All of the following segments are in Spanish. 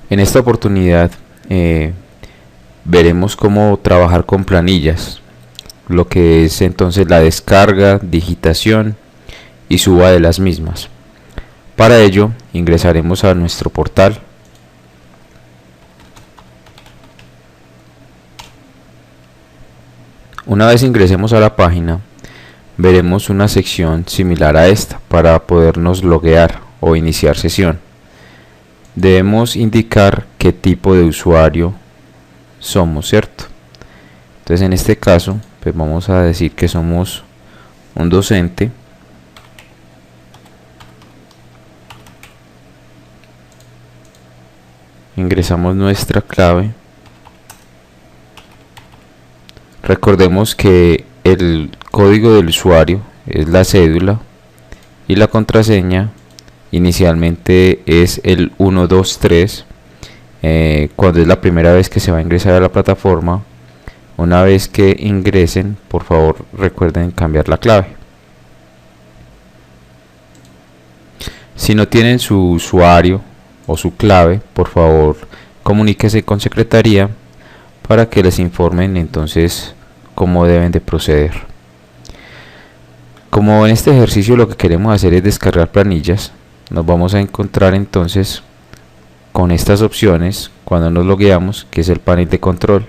En esta oportunidad veremos cómo trabajar con planillas, lo que es entonces la descarga, digitación y suba de las mismas. Para ello ingresaremos a nuestro portal. Una vez ingresemos a la página, veremos una sección similar a esta para podernos loguear o iniciar sesión. Debemos indicar qué tipo de usuario somos, ¿cierto? Entonces en este caso pues vamos a decir que somos un docente. Ingresamos nuestra clave. Recordemos que el código del usuario es la cédula y la contraseña inicialmente es el 123. Cuando es la primera vez que se va a ingresar a la plataforma. Una vez que ingresen, por favor recuerden cambiar la clave. Si no tienen su usuario o su clave, por favor comuníquese con secretaría para que les informen entonces cómo deben de proceder. Como en este ejercicio lo que queremos hacer es descargar planillas, nos vamos a encontrar entonces con estas opciones cuando nos logueamos, que es el panel de control.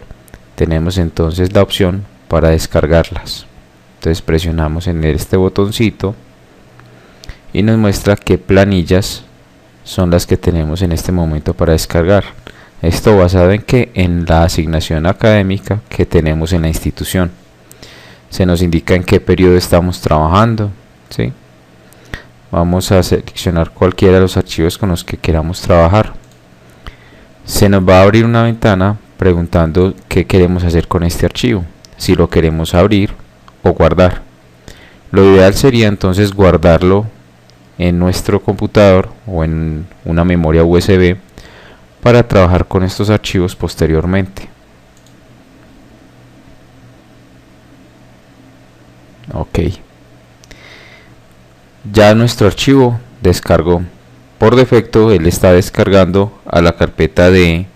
Tenemos entonces la opción para descargarlas. Entonces presionamos en este botoncito y nos muestra qué planillas son las que tenemos en este momento para descargar. Esto basado en que en la asignación académica que tenemos en la institución. Se nos indica en qué periodo estamos trabajando, ¿sí? Vamos a seleccionar cualquiera de los archivos con los que queramos trabajar. Se nos va a abrir una ventana preguntando qué queremos hacer con este archivo, si lo queremos abrir o guardar. Lo ideal sería entonces guardarlo en nuestro computador o en una memoria USB para trabajar con estos archivos posteriormente. Ok, ya nuestro archivo descargó. Por defecto él está descargando a la carpeta de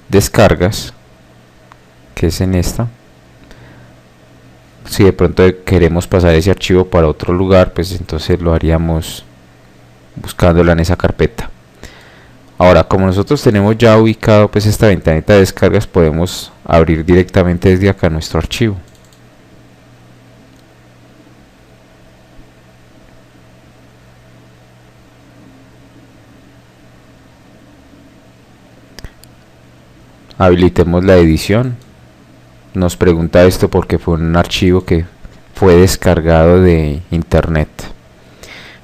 descargas, que es en esta. Si de pronto queremos pasar ese archivo para otro lugar, pues entonces lo haríamos buscándola en esa carpeta. Ahora, como nosotros tenemos ya ubicado pues esta ventanita de descargas, podemos abrir directamente desde acá nuestro archivo. Habilitemos la edición. Nos pregunta esto porque fue un archivo que fue descargado de internet.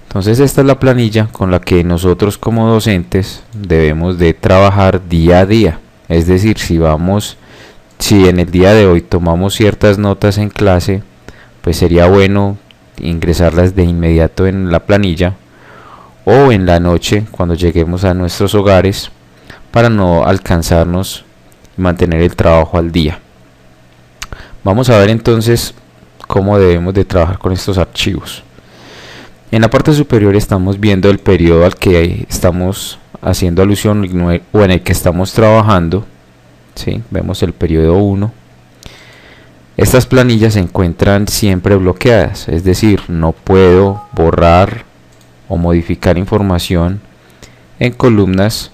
Entonces esta es la planilla con la que nosotros como docentes debemos de trabajar día a día. Es decir, si en el día de hoy tomamos ciertas notas en clase, pues sería bueno ingresarlas de inmediato en la planilla o en la noche cuando lleguemos a nuestros hogares para no alcanzarnos y mantener el trabajo al día. Vamos a ver entonces cómo debemos de trabajar con estos archivos. En la parte superior estamos viendo el periodo al que estamos haciendo alusión o en el que estamos trabajando, ¿sí? Vemos el periodo 1. Estas planillas se encuentran siempre bloqueadas, es decir, no puedo borrar o modificar información en columnas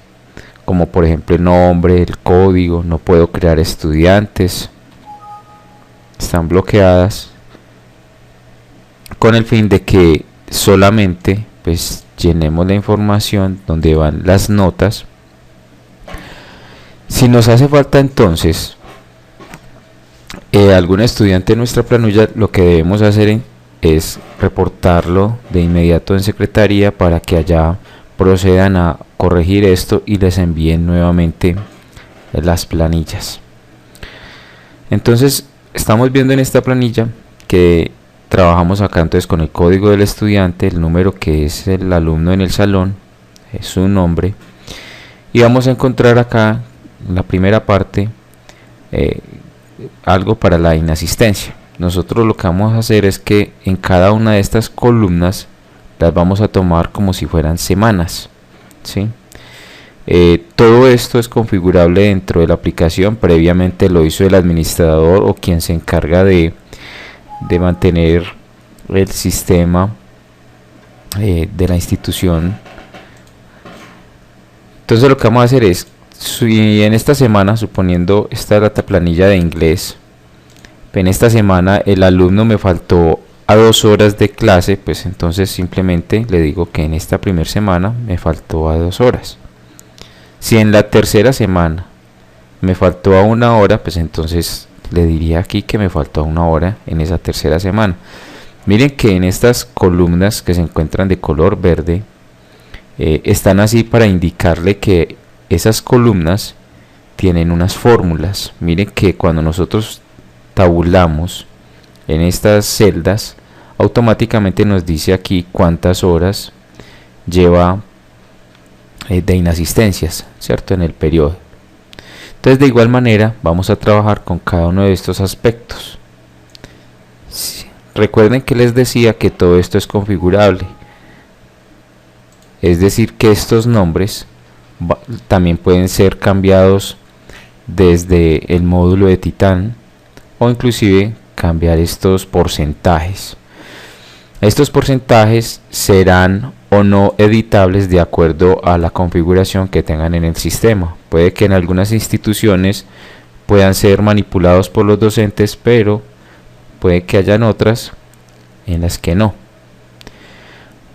como por ejemplo el nombre, el código. No puedo crear estudiantes, están bloqueadas con el fin de que solamente pues llenemos la información donde van las notas. Si nos hace falta entonces algún estudiante en nuestra planilla, lo que debemos hacer es reportarlo de inmediato en secretaría para que allá procedan a corregir esto y les envíen nuevamente las planillas. Entonces estamos viendo en esta planilla que trabajamos acá entonces con el código del estudiante, el número que es el alumno en el salón, es su nombre, y vamos a encontrar acá en la primera parte algo para la inasistencia. Nosotros lo que vamos a hacer es que en cada una de estas columnas las vamos a tomar como si fueran semanas, ¿sí? Todo esto es configurable dentro de la aplicación. Previamente lo hizo el administrador o quien se encarga de mantener el sistema de la institución. Entonces lo que vamos a hacer es, si en esta semana, suponiendo esta es la planilla de inglés, en esta semana el alumno me faltó a 2 horas de clase, pues entonces simplemente le digo que en esta primera semana me faltó a 2 horas. Si en la tercera semana me faltó a 1 hora, pues entonces le diría aquí que me faltó a 1 hora en esa tercera semana. Miren que en estas columnas que se encuentran de color verde, están así para indicarle que esas columnas tienen unas fórmulas. Miren que cuando nosotros tabulamos en estas celdas, automáticamente nos dice aquí cuántas horas lleva de inasistencias, ¿cierto? En el periodo. Entonces de igual manera vamos a trabajar con cada uno de estos aspectos. Recuerden que les decía que todo esto es configurable, es decir que estos nombres también pueden ser cambiados desde el módulo de Titán, o inclusive cambiar estos porcentajes. Estos porcentajes serán o no editables de acuerdo a la configuración que tengan en el sistema. Puede que en algunas instituciones puedan ser manipulados por los docentes, pero puede que hayan otras en las que no.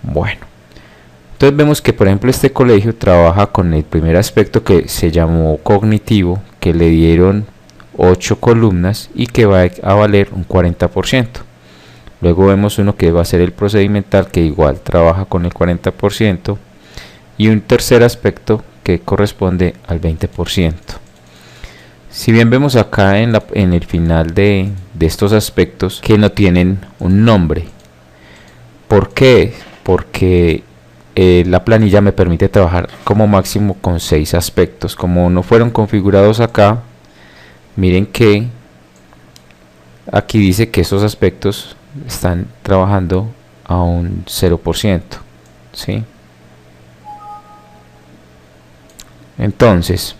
Bueno, entonces vemos que por ejemplo este colegio trabaja con el primer aspecto que se llamó cognitivo, que le dieron 8 columnas y que va a valer un 40%. Luego vemos uno que va a ser el procedimental, que igual trabaja con el 40%, y un tercer aspecto que corresponde al 20%. Si bien vemos acá en el final de estos aspectos que no tienen un nombre. ¿Por qué? Porque la planilla me permite trabajar como máximo con 6 aspectos. Como no fueron configurados acá, miren que aquí dice que esos aspectos están trabajando a un 0%, ¿sí? Entonces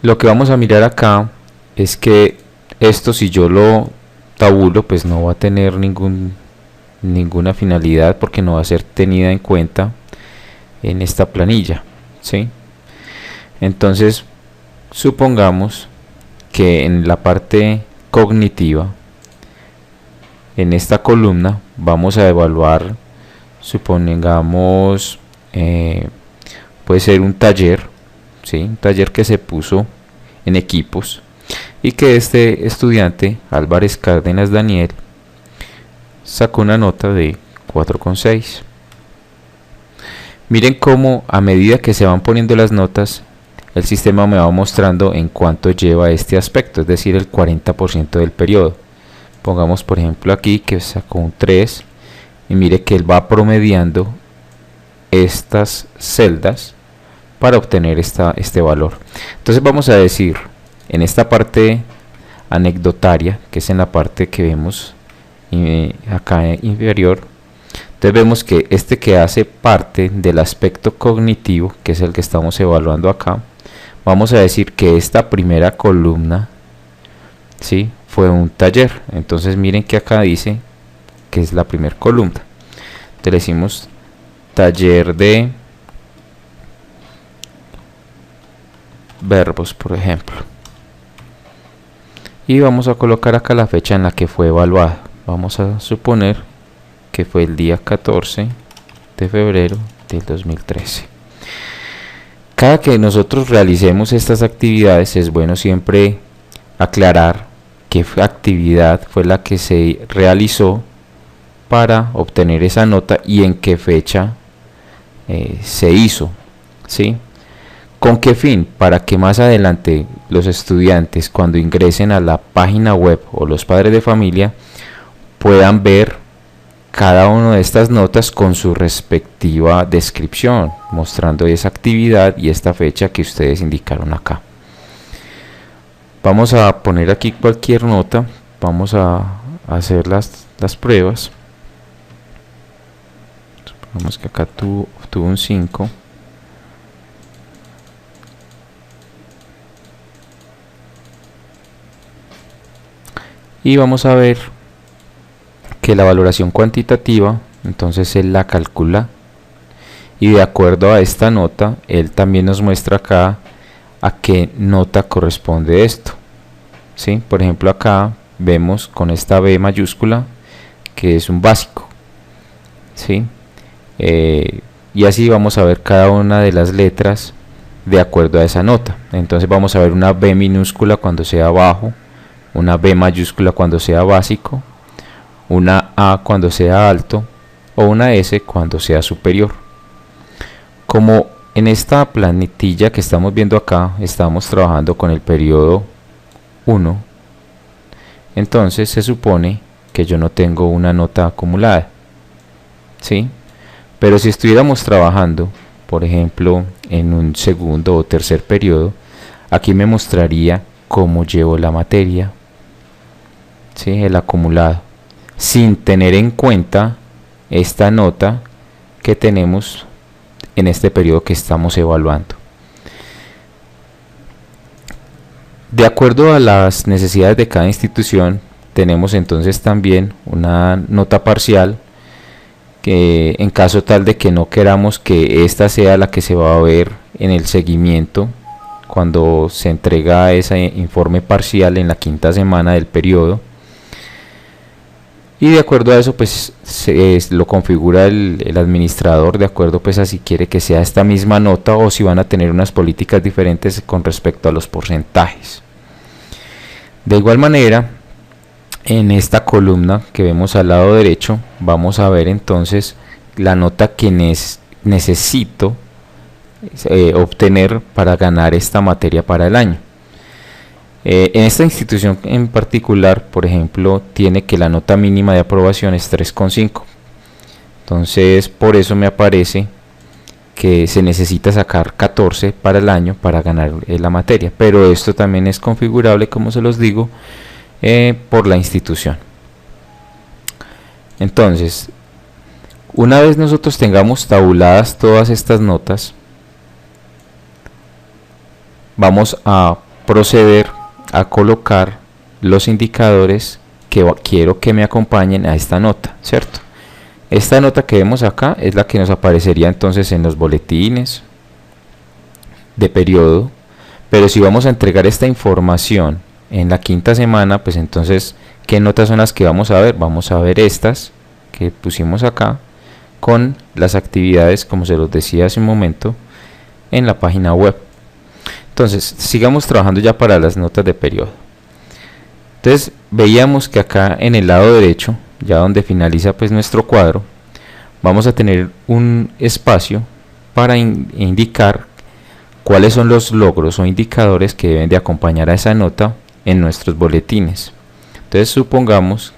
lo que vamos a mirar acá es que esto, si yo lo tabulo, pues no va a tener ninguna finalidad, porque no va a ser tenida en cuenta en esta planilla, ¿sí? Entonces supongamos que en la parte cognitiva, en esta columna vamos a evaluar, supongamos puede ser un taller, ¿sí? Un taller que se puso en equipos y que este estudiante Álvarez Cárdenas Daniel sacó una nota de 4,6. Miren cómo a medida que se van poniendo las notas, el sistema me va mostrando en cuánto lleva este aspecto, es decir, el 40% del periodo. Pongamos por ejemplo aquí que sacó un 3 y mire que él va promediando estas celdas para obtener este valor. Entonces vamos a decir, en esta parte anecdotaria, que es en la parte que vemos acá inferior, entonces vemos que este que hace parte del aspecto cognitivo, que es el que estamos evaluando acá, vamos a decir que esta primera columna, ¿sí?, fue un taller. Entonces miren que acá dice que es la primera columna. Entonces le decimos taller de verbos, por ejemplo, y vamos a colocar acá la fecha en la que fue evaluada. Vamos a suponer que fue el día 14 de febrero del 2013. Cada que nosotros realicemos estas actividades es bueno siempre aclarar qué actividad fue la que se realizó para obtener esa nota y en qué fecha se hizo, ¿sí? ¿Con qué fin? Para que más adelante los estudiantes, cuando ingresen a la página web, o los padres de familia, puedan ver cada una de estas notas con su respectiva descripción, mostrando esa actividad y esta fecha que ustedes indicaron acá. Vamos a poner aquí cualquier nota, vamos a hacer las pruebas. Supongamos que acá tuvo un 5. y vamos a ver que la valoración cuantitativa, entonces él la calcula y de acuerdo a esta nota, él también nos muestra acá a qué nota corresponde esto, ¿sí? Por ejemplo, acá vemos con esta B mayúscula que es un básico, ¿sí? Y así vamos a ver cada una de las letras de acuerdo a esa nota. Entonces vamos a ver una B minúscula cuando sea bajo, una B mayúscula cuando sea básico, una A cuando sea alto o una S cuando sea superior. Como en esta plantilla que estamos viendo acá estamos trabajando con el periodo 1, entonces se supone que yo no tengo una nota acumulada, ¿sí? Pero si estuviéramos trabajando, por ejemplo, en un segundo o tercer periodo, aquí me mostraría cómo llevo la materia, ¿sí? El acumulado, sin tener en cuenta esta nota que tenemos en este periodo que estamos evaluando. De acuerdo a las necesidades de cada institución, tenemos entonces también una nota parcial que en caso tal de que no queramos que esta sea la que se va a ver en el seguimiento cuando se entrega ese informe parcial en la quinta semana del periodo, y de acuerdo a eso pues lo configura el administrador de acuerdo pues a si quiere que sea esta misma nota o si van a tener unas políticas diferentes con respecto a los porcentajes. De igual manera, en esta columna que vemos al lado derecho vamos a ver entonces la nota que necesito obtener para ganar esta materia para el año. En esta institución en particular, por ejemplo, tiene que la nota mínima de aprobación es 3,5. Entonces, por eso me aparece que se necesita sacar 14 para el año para ganar la materia. Pero esto también es configurable, como se los digo, por la institución. Entonces, una vez nosotros tengamos tabuladas todas estas notas, vamos a proceder a colocar los indicadores que quiero que me acompañen a esta nota, ¿cierto? Esta nota que vemos acá es la que nos aparecería entonces en los boletines de periodo, pero si vamos a entregar esta información en la quinta semana, pues entonces, ¿qué notas son las que vamos a ver? Vamos a ver estas que pusimos acá con las actividades, como se los decía hace un momento, en la página web. Entonces, sigamos trabajando ya para las notas de periodo. Entonces, veíamos que acá en el lado derecho, ya donde finaliza pues nuestro cuadro, vamos a tener un espacio para indicar cuáles son los logros o indicadores que deben de acompañar a esa nota en nuestros boletines. Entonces, supongamos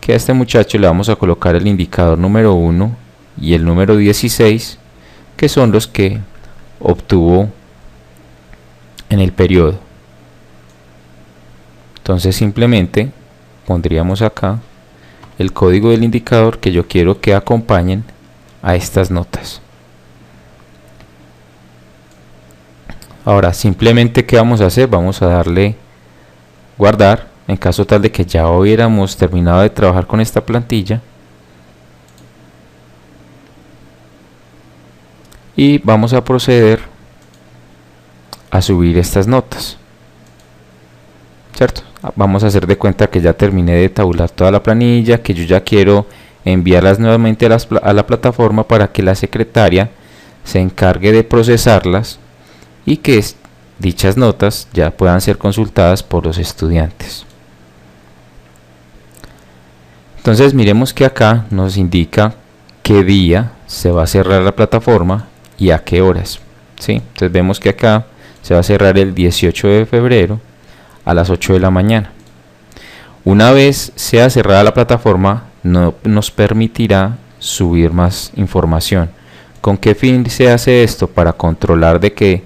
que a este muchacho le vamos a colocar el indicador número 1 y el número 16, que son los que obtuvo en el periodo. Entonces simplemente pondríamos acá el código del indicador que yo quiero que acompañen a estas notas. Ahora simplemente, ¿qué vamos a hacer? Vamos a darle guardar en caso tal de que ya hubiéramos terminado de trabajar con esta plantilla, y vamos a proceder a subir estas notas, ¿cierto? Vamos a hacer de cuenta que ya terminé de tabular toda la planilla, que yo ya quiero enviarlas nuevamente a la plataforma para que la secretaria se encargue de procesarlas y que dichas notas ya puedan ser consultadas por los estudiantes. Entonces miremos que acá nos indica qué día se va a cerrar la plataforma y a qué horas, ¿sí? Entonces vemos que acá se va a cerrar el 18 de febrero a las 8 de la mañana. Una vez sea cerrada la plataforma, no nos permitirá subir más información. ¿Con qué fin se hace esto? Para controlar de que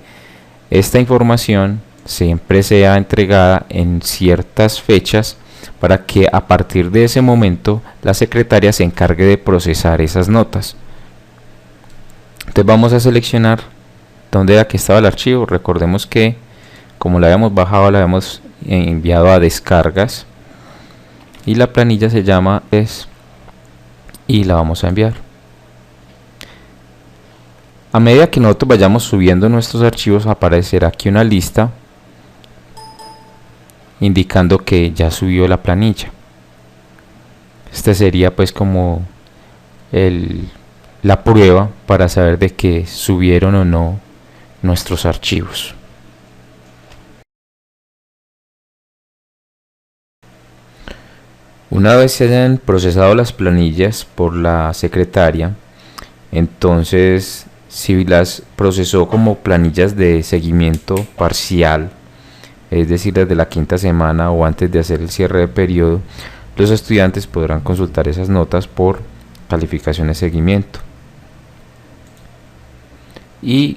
esta información siempre sea entregada en ciertas fechas, para que a partir de ese momento la secretaria se encargue de procesar esas notas. Entonces vamos a seleccionar dónde era que estaba el archivo. Recordemos que como lo habíamos bajado, lo habíamos enviado a descargas. y la planilla se llama y la vamos a enviar. A medida que nosotros vayamos subiendo nuestros archivos, aparecerá aquí una lista indicando que ya subió la planilla. Este sería pues como la prueba para saber de que subieron o no nuestros archivos. Una vez se hayan procesado las planillas por la secretaria, entonces si las procesó como planillas de seguimiento parcial, es decir, desde la quinta semana o antes de hacer el cierre de periodo, los estudiantes podrán consultar esas notas por calificación de seguimiento y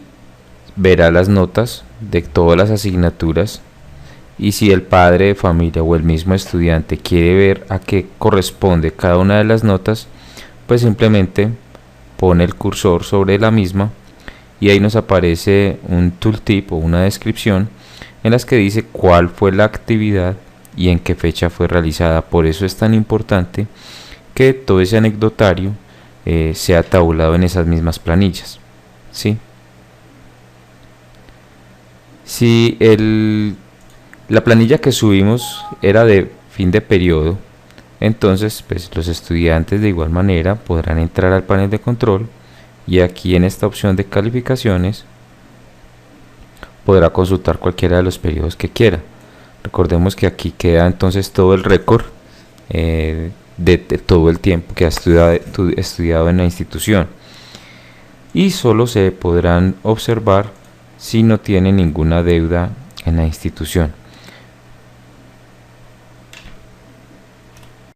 verá las notas de todas las asignaturas, y si el padre de familia o el mismo estudiante quiere ver a qué corresponde cada una de las notas, pues simplemente pone el cursor sobre la misma y ahí nos aparece un tooltip o una descripción en las que dice cuál fue la actividad y en qué fecha fue realizada. Por eso es tan importante que todo ese anecdotario sea tabulado en esas mismas planillas, ¿sí? Si la planilla que subimos era de fin de periodo, entonces pues los estudiantes de igual manera podrán entrar al panel de control y aquí en esta opción de calificaciones podrá consultar cualquiera de los periodos que quiera. Recordemos que aquí queda entonces todo el récord de todo el tiempo que ha estudiado en la institución, y solo se podrán observar si no tiene ninguna deuda en la institución.